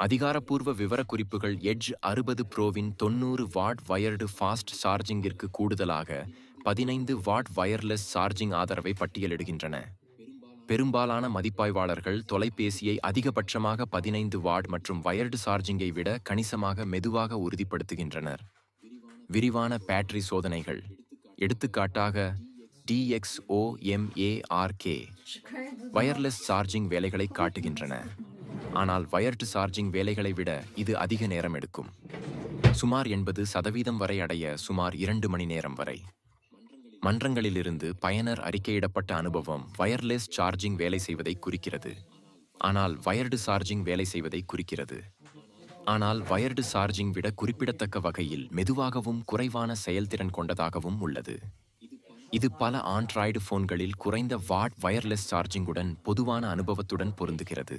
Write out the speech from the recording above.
அதிகாரப்பூர்வ விவரக்குறிப்புகள் edge 60 ப்ரோவின் 90 what wired fast சார்ஜிங்கிற்கு கூடுதலாக 15 வாட் வயர்லெஸ் சார்ஜிங் ஆதரவை பட்டியலிடுகின்றன. பெரும்பாலான மதிப்பாய்வாளர்கள் தொலைபேசியை அதிகபட்சமாக 15 வாட் மற்றும் வயர்டு சார்ஜிங்கை விட கணிசமாக மெதுவாக உறுதிப்படுத்துகின்றனர். விரிவான பேட்டரி சோதனைகள், எடுத்துக்காட்டாக DXOMARK வயர்லெஸ் சார்ஜிங் வேலைகளை காட்டுகின்றன, ஆனால் வயர்டு சார்ஜிங் வேலைகளை விட இது அதிக நேரம் எடுக்கும். சுமார் 80% வரை அடைய சுமார் 2 மணி நேரம் வரை. மன்றங்களிலிருந்து பயனர் அறிக்கையிடப்பட்ட அனுபவம் வயர்லெஸ் சார்ஜிங் வேலை செய்வதை குறிக்கிறது, ஆனால் வயர்டு சார்ஜிங் வேலை செய்வதை குறிக்கிறது. ஆனால் வயர்டு சார்ஜிங் விட குறிப்பிடத்தக்க வகையில் மெதுவாகவும் குறைவான செயல்திறன் கொண்டதாகவும் உள்ளது. இது பல ஆண்ட்ராய்டு போன்களில் குறைந்த வாட் வயர்லெஸ் சார்ஜிங்குடன் பொதுவான அனுபவத்துடன் பொருந்துகிறது.